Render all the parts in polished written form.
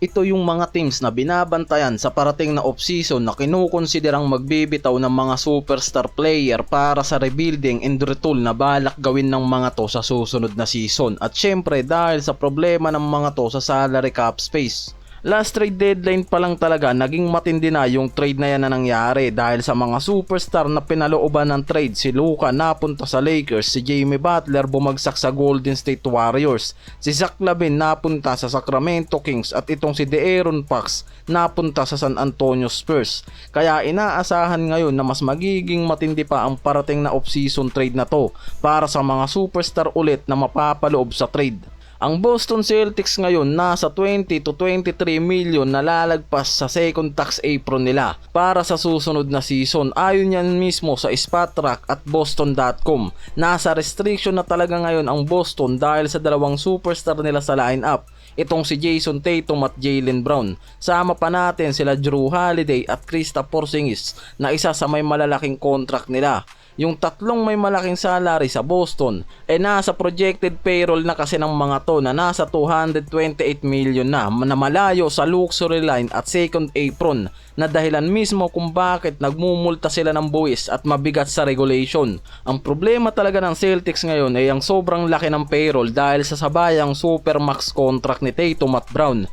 Ito yung mga teams na binabantayan sa parating na off-season na kinukonsiderang magbibitaw ng mga superstar player para sa rebuilding and retool na balak gawin ng mga to sa susunod na season. At syempre dahil sa problema ng mga to sa salary cap space. Last trade deadline pa lang talaga naging matindi na yung trade na yan na nangyari dahil sa mga superstar na pinalooban ng trade. Si Luka napunta sa Lakers, si Jimmy Butler bumagsak sa Golden State Warriors, si Zach LaVine napunta sa Sacramento Kings at itong si De'Aaron Fox napunta sa San Antonio Spurs. Kaya inaasahan ngayon na mas magiging matindi pa ang parating na off-season trade na to para sa mga superstar ulit na mapapaloob sa trade. Ang Boston Celtics ngayon nasa 20 to 23 million na lalagpas sa second tax apron nila para sa susunod na season. Ayon yan mismo sa Spotrac at Boston.com. Nasa restriction na talaga ngayon ang Boston dahil sa dalawang superstar nila sa lineup. Itong si Jason Tatum at Jaylen Brown. Sama pa natin sila Jrue Holiday at Kristaps Porzingis na isa sa may malalaking contract nila. Yung tatlong may malaking salary sa Boston nasa projected payroll na kasi ng mga to na nasa 228 million na malayo sa luxury line at second apron na dahilan mismo kung bakit nagmumulta sila ng buwis at mabigat sa regulation. Ang problema talaga ng Celtics ngayon ay ang sobrang laki ng payroll dahil sa sabayang supermax contract ni Tatum at Brown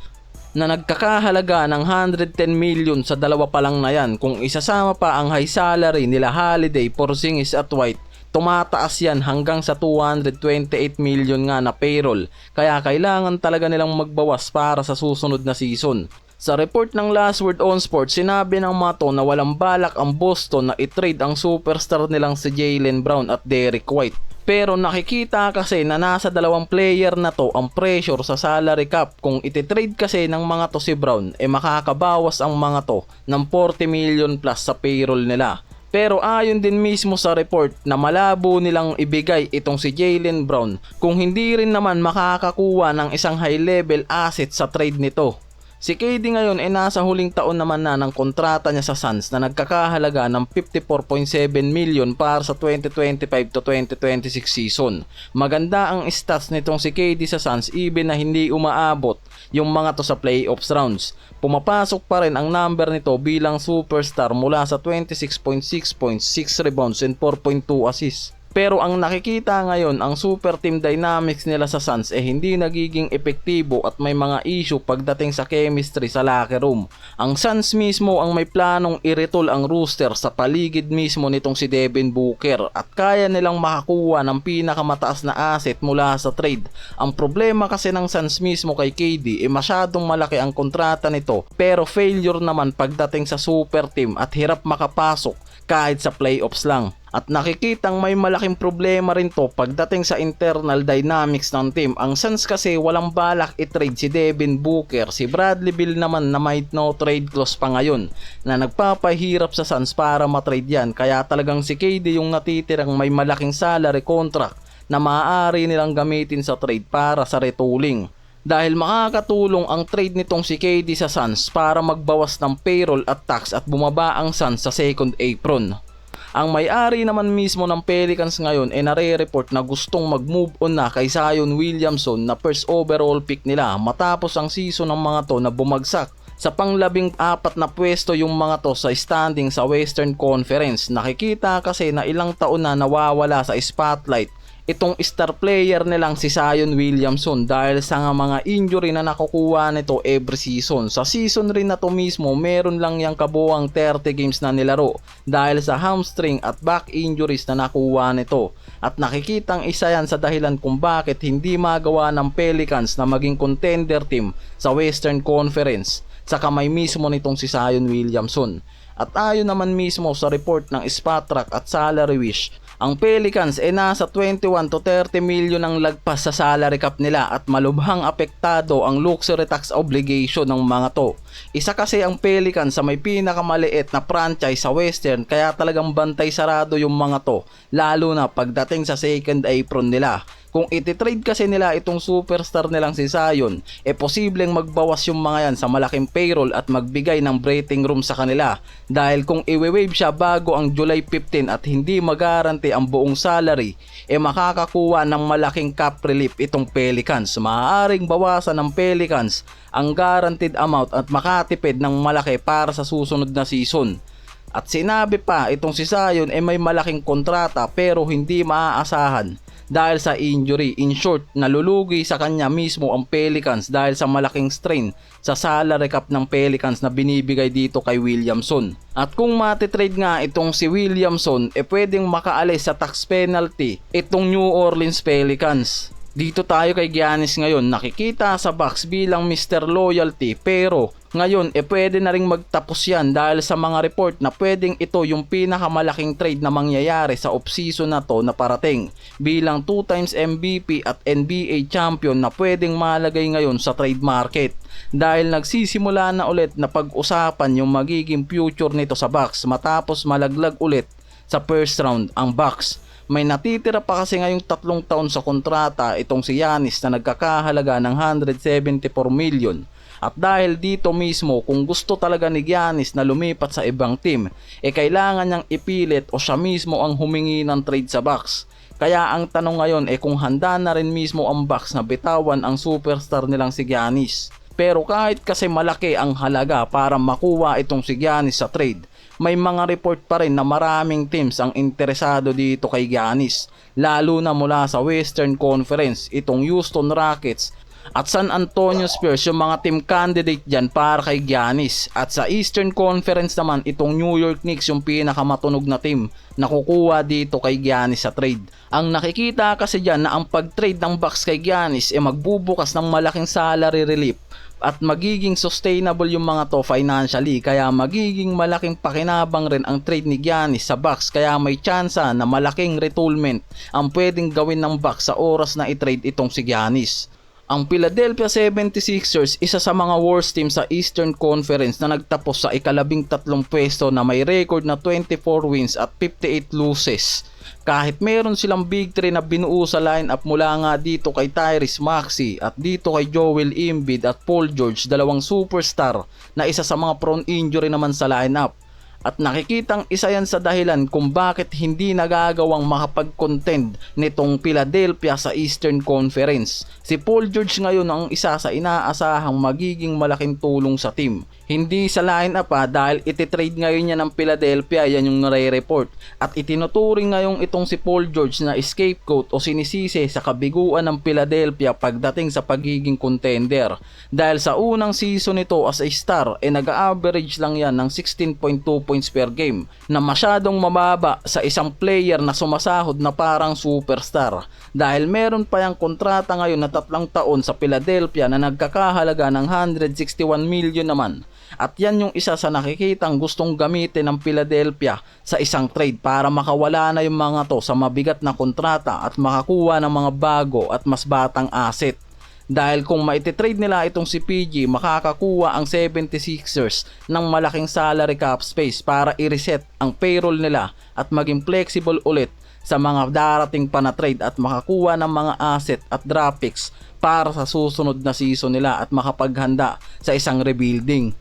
na nagkakahalaga ng 110 million sa dalawa pa lang na yan. Kung isasama pa ang high salary nila Holiday, Porzingis at White, tumataas yan hanggang sa 228 million nga na payroll. Kaya kailangan talaga nilang magbawas para sa susunod na season. Sa report ng Last Word on Sports, sinabi ng mga to na walang balak ang Boston na i-trade ang superstar nilang si Jaylen Brown at Derrick White. Pero nakikita kasi na nasa dalawang player na to ang pressure sa salary cap. Kung ititrade kasi ng mga to si Brown, makakabawas ang mga to ng 40 million plus sa payroll nila. Pero ayon din mismo sa report na malabo nilang ibigay itong si Jaylen Brown kung hindi rin naman makakakuha ng isang high level asset sa trade nito. Si KD ngayon nasa huling taon naman na ng kontrata niya sa Suns na nagkakahalaga ng 54.7 million para sa 2025 to 2026 season. Maganda ang stats nitong si KD sa Suns even na hindi umaabot yung mga to sa playoffs rounds. Pumapasok pa rin ang number nito bilang superstar mula sa 26.6 points, 6 rebounds and 4.2 assists. Pero ang nakikita ngayon, ang super team dynamics nila sa Suns hindi nagiging epektibo at may mga issue pagdating sa chemistry sa locker room. Ang Suns mismo ang may planong i-retool ang roster sa paligid mismo nitong si Devin Booker at kaya nilang makakuha ng pinakamataas na asset mula sa trade. Ang problema kasi ng Suns mismo kay KD masyadong malaki ang kontrata nito pero failure naman pagdating sa super team at hirap makapasok kahit sa playoffs lang. At nakikitang may malaking problema rin to pagdating sa internal dynamics ng team. Ang Suns kasi walang balak i-trade si Devin Booker. Si Bradley Beal naman na may no trade clause pa ngayon na nagpapahirap sa Suns para matrade yan. Kaya talagang si KD yung natitirang may malaking salary contract na maaari nilang gamitin sa trade para sa retooling. Dahil makakatulong ang trade nitong si KD sa Suns para magbawas ng payroll at tax at bumaba ang Suns sa second apron. Ang may-ari naman mismo ng Pelicans ngayon nare-report na gustong mag-move on na kay Zion Williamson na first overall pick nila matapos ang season ng mga to na bumagsak. Sa pang-14 na pwesto yung mga to sa standing sa Western Conference. Nakikita kasi na ilang taon na nawawala sa spotlight itong star player nilang si Zion Williamson dahil sa mga injury na nakukuha nito every season. Sa season rin na to mismo, meron lang yang kabuang 30 games na nilaro dahil sa hamstring at back injuries na nakuha nito. At nakikitang isa yan sa dahilan kung bakit hindi magawa ng Pelicans na maging contender team sa Western Conference sa kamay mismo nitong si Zion Williamson. At ayon naman mismo sa report ng Spotrac at Salary Wish, ang Pelicans nasa 21 to 30 million ang lagpas sa salary cap nila at malubhang apektado ang luxury tax obligation ng mga to. Isa kasi ang Pelicans sa may pinakamaliit na franchise sa Western kaya talagang bantay sarado yung mga to lalo na pagdating sa second apron nila. Kung ititrade kasi nila itong superstar nilang si Zion, posibleng magbawas yung mga yan sa malaking payroll at magbigay ng breathing room sa kanila. Dahil kung i-waive siya bago ang July 15 at hindi mag-guarantee ang buong salary, makakakuha ng malaking cap relief itong Pelicans. Maaaring bawasan ng Pelicans ang guaranteed amount at makatipid ng malaki para sa susunod na season. At sinabi pa itong si Zion may malaking kontrata pero hindi maaasahan dahil sa injury. In short, nalulugi sa kanya mismo ang Pelicans dahil sa malaking strain sa salary cap ng Pelicans na binibigay dito kay Williamson. At kung matitrade nga itong si Williamson, pwedeng makaalis sa tax penalty itong New Orleans Pelicans. Dito tayo kay Giannis ngayon, nakikita sa box bilang Mr. Loyalty, pero ngayon pwede na ring magtapos yan dahil sa mga report na pwedeng ito yung pinakamalaking trade na mangyayari sa offseason na to na parating, bilang 2 times MVP at NBA champion na pwedeng malagay ngayon sa trade market dahil nagsisimula na ulit na pag-usapan yung magiging future nito sa Bucks matapos malaglag ulit sa first round ang Bucks. May natitira pa kasi ngayong 3 taon sa kontrata itong si Giannis na nagkakahalaga ng 174 million. At dahil dito mismo, kung gusto talaga ni Giannis na lumipat sa ibang team, kailangan niyang ipilit o siya mismo ang humingi ng trade sa Bucks. Kaya ang tanong ngayon kung handa na rin mismo ang Bucks na bitawan ang superstar nilang si Giannis. Pero kahit kasi malaki ang halaga para makuha itong si Giannis sa trade, may mga report pa rin na maraming teams ang interesado dito kay Giannis, lalo na mula sa Western Conference, itong Houston Rockets at San Antonio Spurs yung mga team candidate dyan para kay Giannis. At sa Eastern Conference naman, itong New York Knicks yung pinakamatunog na team na kukuha dito kay Giannis sa trade. Ang nakikita kasi dyan na ang pag-trade ng Bucks kay Giannis magbubukas ng malaking salary relief at magiging sustainable yung mga to financially, kaya magiging malaking pakinabang rin ang trade ni Giannis sa Bucks, kaya may tsansa na malaking retoolment ang pwedeng gawin ng Bucks sa oras na i-trade itong si Giannis. Ang Philadelphia 76ers, isa sa mga worst team sa Eastern Conference na nagtapos sa ika-13 pwesto na may record na 24 wins at 58 losses. Kahit meron silang big three na binuo sa lineup mula nga dito kay Tyrese Maxey at dito kay Joel Embiid at Paul George, dalawang superstar na isa sa mga prone injury naman sa lineup. At nakikitang isa yan sa dahilan kung bakit hindi nagagawang makapag-contend nitong Philadelphia sa Eastern Conference. Si Paul George ngayon ang isa sa inaasahang magiging malaking tulong sa team. Hindi sa lineup dahil ititrade ngayon niya ng Philadelphia, yan yung nare-report. At itinuturing ngayong itong si Paul George na scapegoat o sinisisi sa kabiguan ng Philadelphia pagdating sa pagiging contender. Dahil sa unang season nito as a star, nag-average lang yan ng 16.2 points per game na masyadong mababa sa isang player na sumasahod na parang superstar. Dahil meron pa yung kontrata ngayon na 3 taon sa Philadelphia na nagkakahalaga ng 161 million naman. At yan yung isa sa nakikitang gustong gamitin ng Philadelphia sa isang trade para makawala na yung mga to sa mabigat na kontrata at makakuha ng mga bago at mas batang asset. Dahil kung maititrade nila itong si PG, makakakuha ang 76ers ng malaking salary cap space para i-reset ang payroll nila at maging flexible ulit sa mga darating pa na trade at makakuha ng mga asset at draft picks para sa susunod na season nila at makapaghanda sa isang rebuilding.